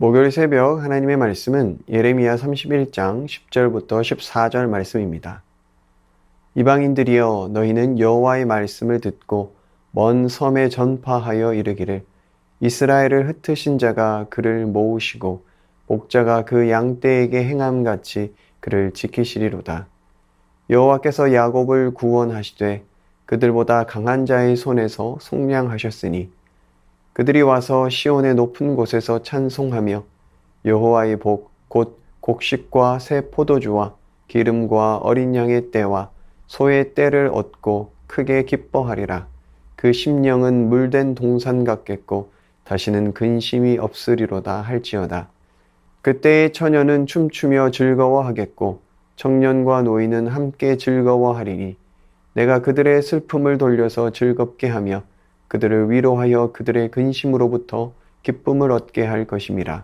목요일 새벽 하나님의 말씀은 예레미야 31장 10절부터 14절 말씀입니다. 이방인들이여 너희는 여호와의 말씀을 듣고 먼 섬에 전파하여 이르기를 이스라엘을 흩으신 자가 그를 모으시고 목자가 그 양떼에게 행함같이 그를 지키시리로다. 여호와께서 야곱을 구원하시되 그들보다 강한 자의 손에서 속량하셨으니 그들이 와서 시온의 높은 곳에서 찬송하며 여호와의 복 곧 곡식과 새 포도주와 기름과 어린 양의 때와 소의 때를 얻고 크게 기뻐하리라. 그 심령은 물된 동산 같겠고 다시는 근심이 없으리로다 할지어다. 그때의 처녀는 춤추며 즐거워하겠고 청년과 노인은 함께 즐거워하리니 내가 그들의 슬픔을 돌려서 즐겁게 하며 그들을 위로하여 그들의 근심으로부터 기쁨을 얻게 할 것임이라.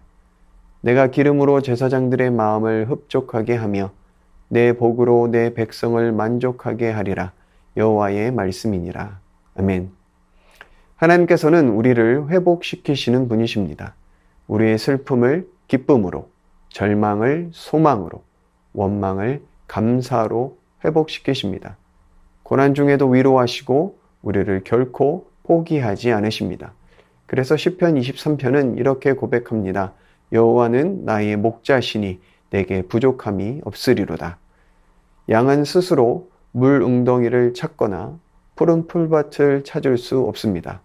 내가 기름으로 제사장들의 마음을 흡족하게 하며 내 복으로 내 백성을 만족하게 하리라. 여호와의 말씀이니라. 아멘. 하나님께서는 우리를 회복시키시는 분이십니다. 우리의 슬픔을 기쁨으로, 절망을 소망으로, 원망을 감사로 회복시키십니다. 고난 중에도 위로하시고 우리를 결코 포기하지 않으십니다. 그래서 시편 23편은 이렇게 고백합니다. 여호와는 나의 목자시니 내게 부족함이 없으리로다. 양은 스스로 물 웅덩이를 찾거나 푸른 풀밭을 찾을 수 없습니다.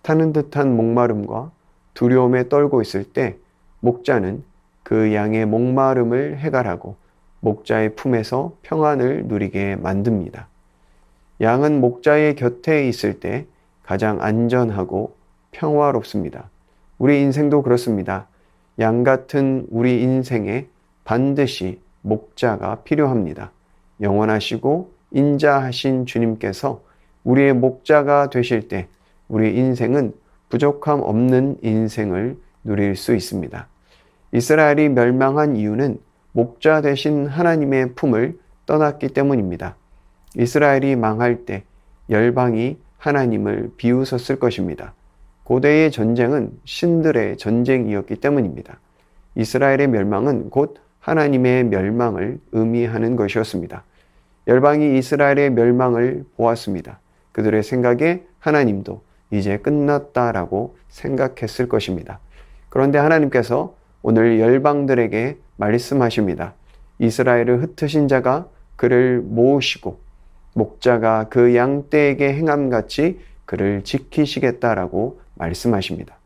타는 듯한 목마름과 두려움에 떨고 있을 때 목자는 그 양의 목마름을 해결하고 목자의 품에서 평안을 누리게 만듭니다. 양은 목자의 곁에 있을 때 가장 안전하고 평화롭습니다. 우리 인생도 그렇습니다. 양 같은 우리 인생에 반드시 목자가 필요합니다. 영원하시고 인자하신 주님께서 우리의 목자가 되실 때 우리 인생은 부족함 없는 인생을 누릴 수 있습니다. 이스라엘이 멸망한 이유는 목자 되신 하나님의 품을 떠났기 때문입니다. 이스라엘이 망할 때 열방이 하나님을 비웃었을 것입니다. 고대의 전쟁은 신들의 전쟁이었기 때문입니다. 이스라엘의 멸망은 곧 하나님의 멸망을 의미하는 것이었습니다. 열방이 이스라엘의 멸망을 보았습니다. 그들의 생각에 하나님도 이제 끝났다라고 생각했을 것입니다. 그런데 하나님께서 오늘 열방들에게 말씀하십니다. 이스라엘을 흩으신 자가 그를 모으시고 목자가 그 양떼에게 행함같이 그를 지키시겠다라고 말씀하십니다.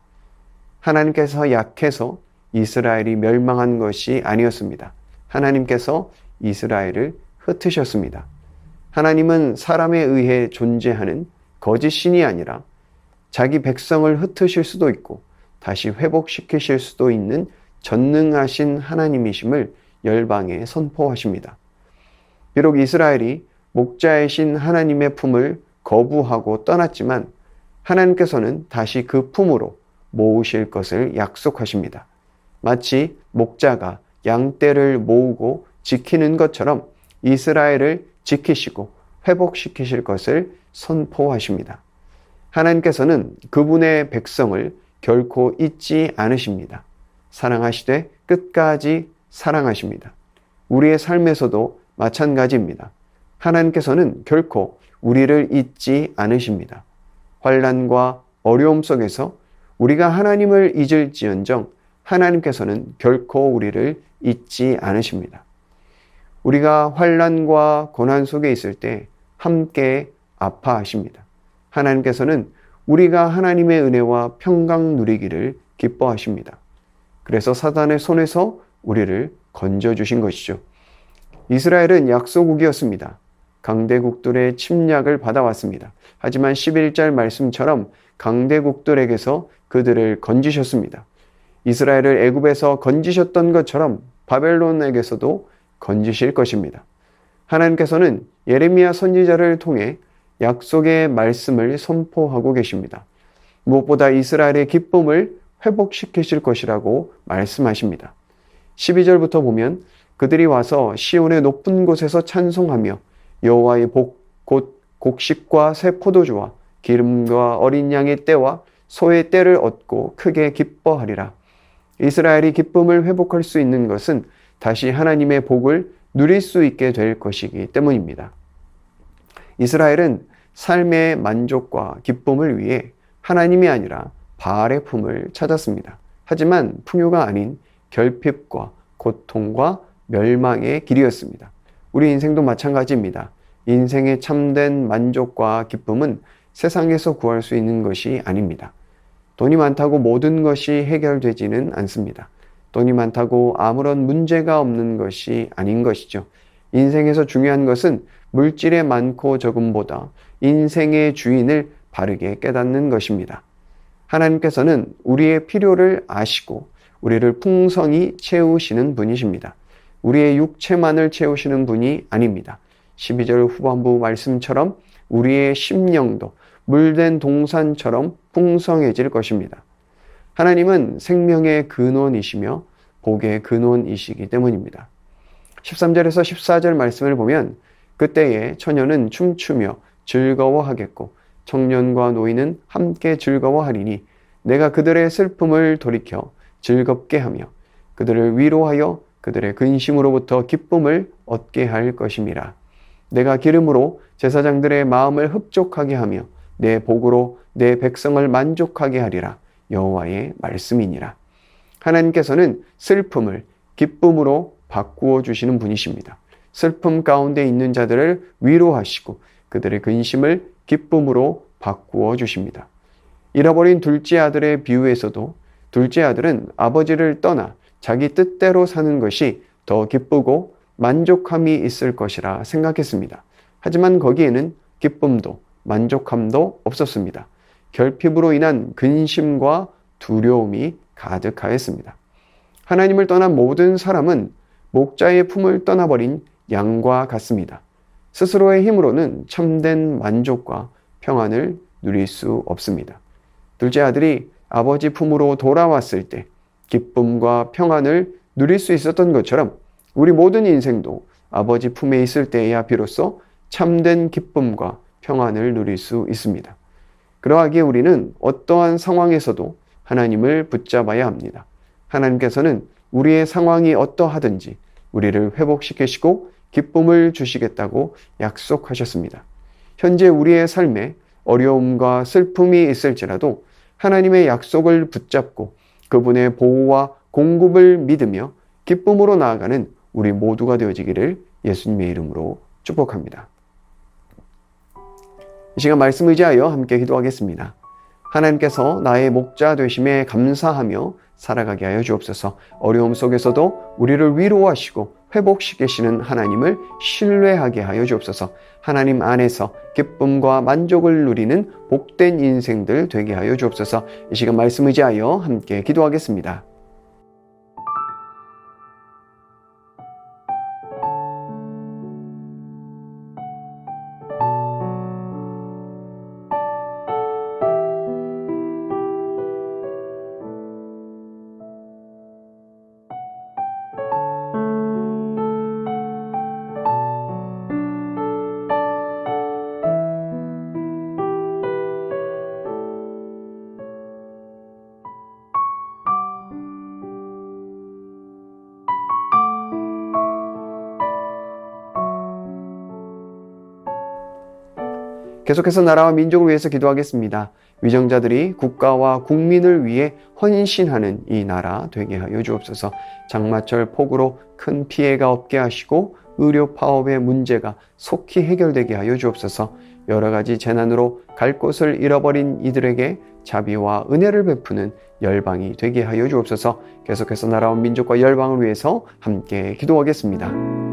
하나님께서 약해서 이스라엘이 멸망한 것이 아니었습니다. 하나님께서 이스라엘을 흩으셨습니다. 하나님은 사람에 의해 존재하는 거짓 신이 아니라 자기 백성을 흩으실 수도 있고 다시 회복시키실 수도 있는 전능하신 하나님이심을 열방에 선포하십니다. 비록 이스라엘이 목자이신 하나님의 품을 거부하고 떠났지만 하나님께서는 다시 그 품으로 모으실 것을 약속하십니다. 마치 목자가 양떼를 모으고 지키는 것처럼 이스라엘을 지키시고 회복시키실 것을 선포하십니다. 하나님께서는 그분의 백성을 결코 잊지 않으십니다. 사랑하시되 끝까지 사랑하십니다. 우리의 삶에서도 마찬가지입니다. 하나님께서는 결코 우리를 잊지 않으십니다. 환난과 어려움 속에서 우리가 하나님을 잊을지언정 하나님께서는 결코 우리를 잊지 않으십니다. 우리가 환난과 고난 속에 있을 때 함께 아파하십니다. 하나님께서는 우리가 하나님의 은혜와 평강 누리기를 기뻐하십니다. 그래서 사단의 손에서 우리를 건져주신 것이죠. 이스라엘은 약소국이었습니다. 강대국들의 침략을 받아왔습니다. 하지만 11절 말씀처럼 강대국들에게서 그들을 건지셨습니다. 이스라엘을 애굽에서 건지셨던 것처럼 바벨론에게서도 건지실 것입니다. 하나님께서는 예레미야 선지자를 통해 약속의 말씀을 선포하고 계십니다. 무엇보다 이스라엘의 기쁨을 회복시키실 것이라고 말씀하십니다. 12절부터 보면 그들이 와서 시온의 높은 곳에서 찬송하며 여호와의 복 곧 곡식과 새 포도주와 기름과 어린 양의 때와 소의 때를 얻고 크게 기뻐하리라. 이스라엘이 기쁨을 회복할 수 있는 것은 다시 하나님의 복을 누릴 수 있게 될 것이기 때문입니다. 이스라엘은 삶의 만족과 기쁨을 위해 하나님이 아니라 바알의 품을 찾았습니다. 하지만 풍요가 아닌 결핍과 고통과 멸망의 길이었습니다. 우리 인생도 마찬가지입니다. 인생의 참된 만족과 기쁨은 세상에서 구할 수 있는 것이 아닙니다. 돈이 많다고 모든 것이 해결되지는 않습니다. 돈이 많다고 아무런 문제가 없는 것이 아닌 것이죠. 인생에서 중요한 것은 물질의 많고 적음보다 인생의 주인을 바르게 깨닫는 것입니다. 하나님께서는 우리의 필요를 아시고 우리를 풍성히 채우시는 분이십니다. 우리의 육체만을 채우시는 분이 아닙니다. 12절 후반부 말씀처럼 우리의 심령도 물된 동산처럼 풍성해질 것입니다. 하나님은 생명의 근원이시며 복의 근원이시기 때문입니다. 13절에서 14절 말씀을 보면 그때에 처녀는 춤추며 즐거워하겠고 청년과 노인은 함께 즐거워하리니 내가 그들의 슬픔을 돌이켜 즐겁게 하며 그들을 위로하여 그들의 근심으로부터 기쁨을 얻게 할 것임이라. 내가 기름으로 제사장들의 마음을 흡족하게 하며 내 복으로 내 백성을 만족하게 하리라. 여호와의 말씀이니라. 하나님께서는 슬픔을 기쁨으로 바꾸어 주시는 분이십니다. 슬픔 가운데 있는 자들을 위로하시고 그들의 근심을 기쁨으로 바꾸어 주십니다. 잃어버린 둘째 아들의 비유에서도 둘째 아들은 아버지를 떠나 자기 뜻대로 사는 것이 더 기쁘고 만족함이 있을 것이라 생각했습니다. 하지만 거기에는 기쁨도 만족함도 없었습니다. 결핍으로 인한 근심과 두려움이 가득하였습니다. 하나님을 떠난 모든 사람은 목자의 품을 떠나버린 양과 같습니다. 스스로의 힘으로는 참된 만족과 평안을 누릴 수 없습니다. 둘째 아들이 아버지 품으로 돌아왔을 때 기쁨과 평안을 누릴 수 있었던 것처럼 우리 모든 인생도 아버지 품에 있을 때에야 비로소 참된 기쁨과 평안을 누릴 수 있습니다. 그러하기에 우리는 어떠한 상황에서도 하나님을 붙잡아야 합니다. 하나님께서는 우리의 상황이 어떠하든지 우리를 회복시키시고 기쁨을 주시겠다고 약속하셨습니다. 현재 우리의 삶에 어려움과 슬픔이 있을지라도 하나님의 약속을 붙잡고 그분의 보호와 공급을 믿으며 기쁨으로 나아가는 우리 모두가 되어지기를 예수님의 이름으로 축복합니다. 이 시간 말씀 의지하여 함께 기도하겠습니다. 하나님께서 나의 목자 되심에 감사하며 살아가게 하여 주옵소서. 어려움 속에서도 우리를 위로하시고 회복시키시는 하나님을 신뢰하게 하여 주옵소서. 하나님 안에서 기쁨과 만족을 누리는 복된 인생들 되게 하여 주옵소서. 이 시간 말씀 의지하여 함께 기도하겠습니다. 계속해서 나라와 민족을 위해서 기도하겠습니다. 위정자들이 국가와 국민을 위해 헌신하는 이 나라 되게 하여 주옵소서. 장마철 폭우로 큰 피해가 없게 하시고 의료 파업의 문제가 속히 해결되게 하여 주옵소서. 여러 가지 재난으로 갈 곳을 잃어버린 이들에게 자비와 은혜를 베푸는 열방이 되게 하여 주옵소서. 계속해서 나라와 민족과 열방을 위해서 함께 기도하겠습니다.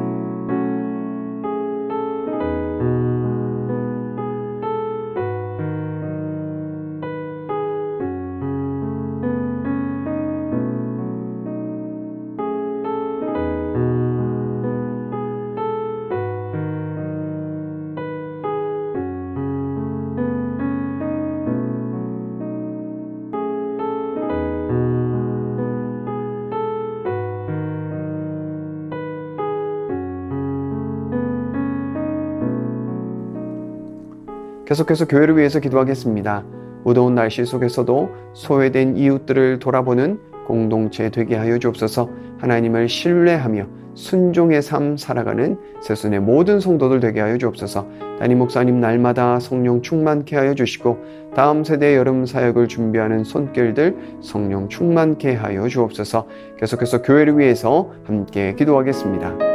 계속해서 교회를 위해서 기도하겠습니다. 무더운 날씨 속에서도 소외된 이웃들을 돌아보는 공동체 되게 하여 주옵소서. 하나님을 신뢰하며 순종의 삶 살아가는 새순의 모든 성도들 되게 하여 주옵소서. 담임 목사님 날마다 성령 충만케 하여 주시고 다음 세대 여름 사역을 준비하는 손길들 성령 충만케 하여 주옵소서. 계속해서 교회를 위해서 함께 기도하겠습니다.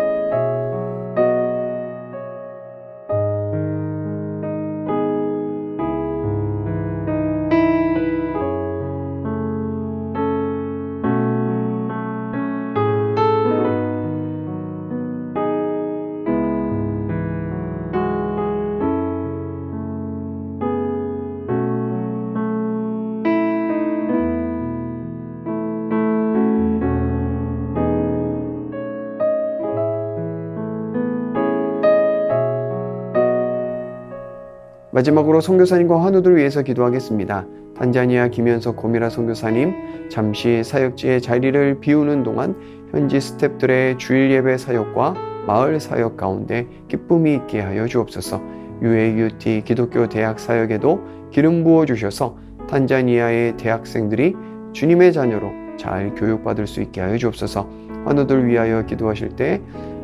마지막으로 선교사님과 환우들을 위해서 기도하겠습니다. 탄자니아 김현석 고미라 선교사님, 잠시 사역지의 자리를 비우는 동안 현지 스태프들의 주일 예배 사역과 마을 사역 가운데 기쁨이 있게 하여 주옵소서. UAUT 기독교 대학 사역에도 기름 부어 주셔서 탄자니아의 대학생들이 주님의 자녀로 잘 교육받을 수 있게 하여 주옵소서. 환우들 위하여 기도하실 때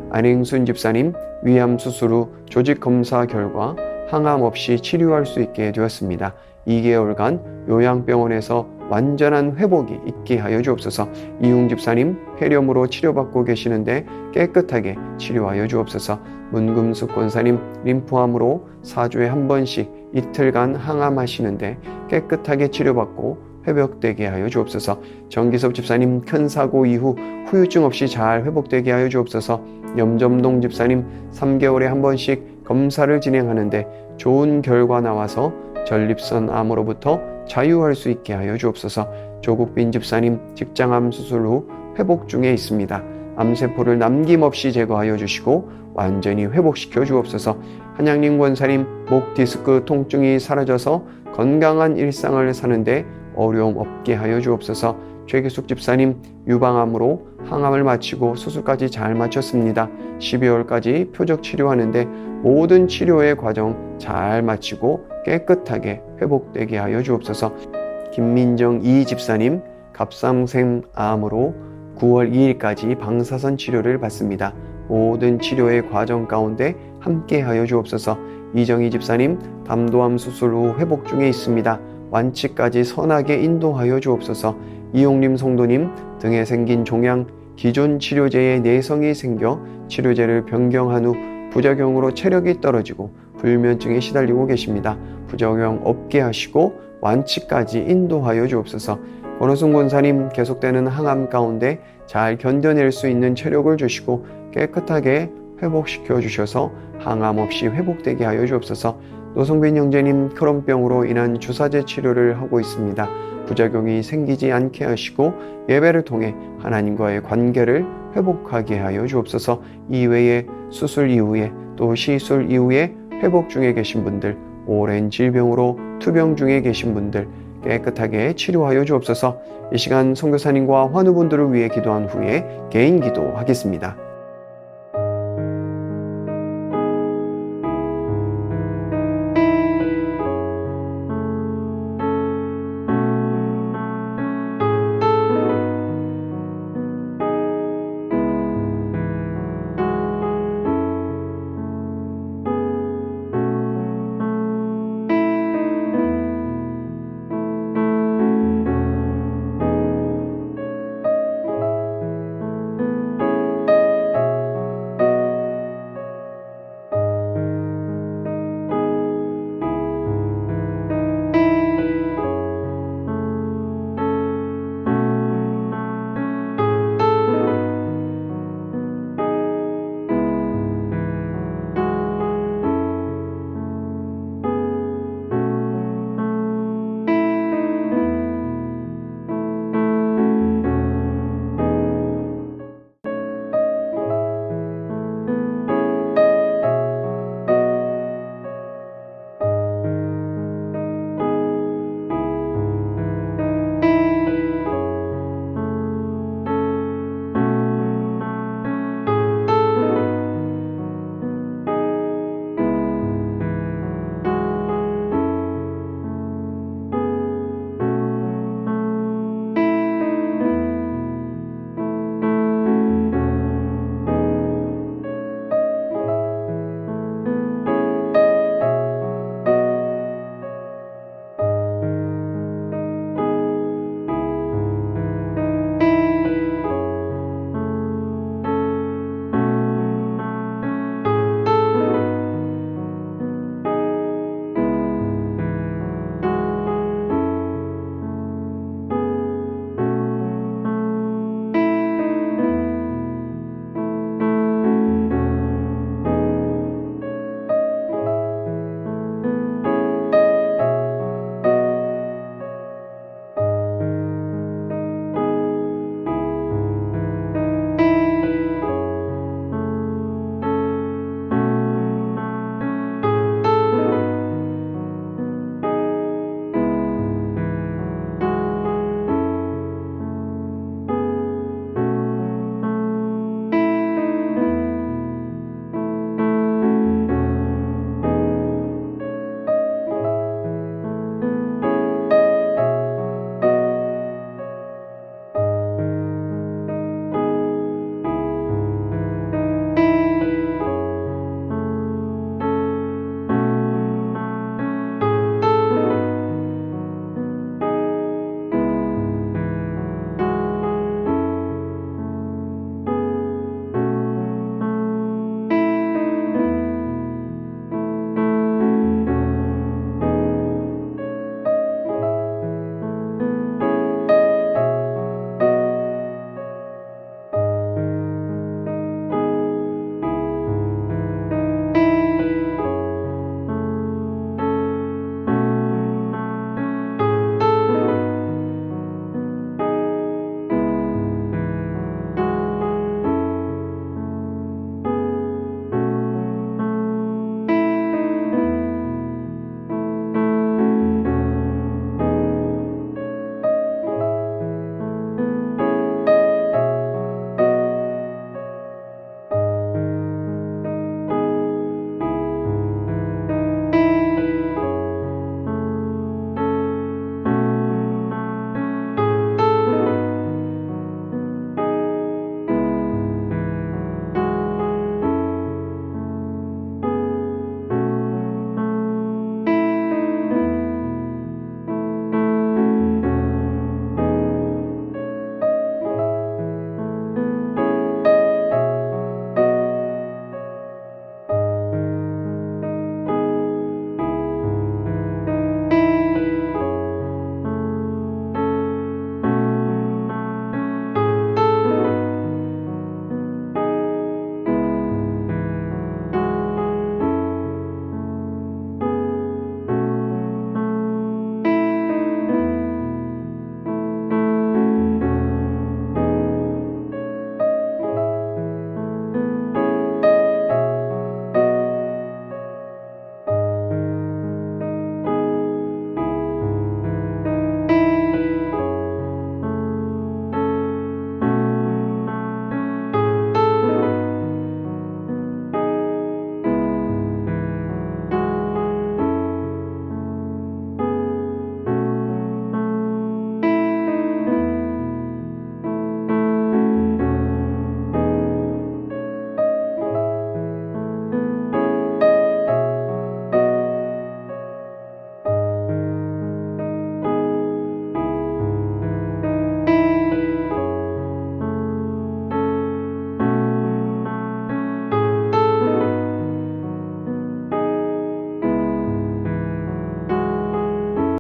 안행순 집사님 위암 수술 후 조직 검사 결과 항암 없이 치료할 수 있게 되었습니다. 2개월간 요양병원에서 완전한 회복이 있게 하여 주옵소서. 이웅 집사님 폐렴으로 치료받고 계시는데 깨끗하게 치료하여 주옵소서. 문금숙 권사님 림프암으로 4주에 한 번씩 이틀간 항암하시는데 깨끗하게 치료받고 회복되게 하여 주옵소서. 정기섭 집사님 큰 사고 이후 후유증 없이 잘 회복되게 하여 주옵소서. 염점동 집사님 3개월에 한 번씩 검사를 진행하는데 좋은 결과 나와서 전립선 암으로부터 자유할 수 있게 하여 주옵소서. 조국빈 집사님 직장암 수술 후 회복 중에 있습니다. 암세포를 남김없이 제거하여 주시고 완전히 회복시켜 주옵소서. 한양림 권사님 목 디스크 통증이 사라져서 건강한 일상을 사는데 어려움 없게 하여 주옵소서. 최기숙 집사님 유방암으로 항암을 마치고 수술까지 잘 마쳤습니다. 12월까지 표적 치료하는데 모든 치료의 과정 잘 마치고 깨끗하게 회복되게 하여 주옵소서. 김민정 이 집사님 갑상샘 암으로 9월 2일까지 방사선 치료를 받습니다. 모든 치료의 과정 가운데 함께 하여 주옵소서. 이정희 집사님 담도암 수술 후 회복 중에 있습니다. 완치까지 선하게 인도하여 주옵소서. 이용림 성도님 등에 생긴 종양 기존 치료제에 내성이 생겨 치료제를 변경한 후 부작용으로 체력이 떨어지고 불면증에 시달리고 계십니다. 부작용 없게 하시고 완치까지 인도하여 주옵소서. 권호순 권사님 계속되는 항암 가운데 잘 견뎌낼 수 있는 체력을 주시고 깨끗하게 회복시켜 주셔서 항암 없이 회복되게 하여 주옵소서. 노성빈 형제님 크론병으로 인한 주사제 치료를 하고 있습니다. 부작용이 생기지 않게 하시고 예배를 통해 하나님과의 관계를 회복하게 하여 주옵소서. 이외에 수술 이후에 또 시술 이후에 회복 중에 계신 분들, 오랜 질병으로 투병 중에 계신 분들 깨끗하게 치료하여 주옵소서. 이 시간 선교사님과 환우분들을 위해 기도한 후에 개인 기도하겠습니다.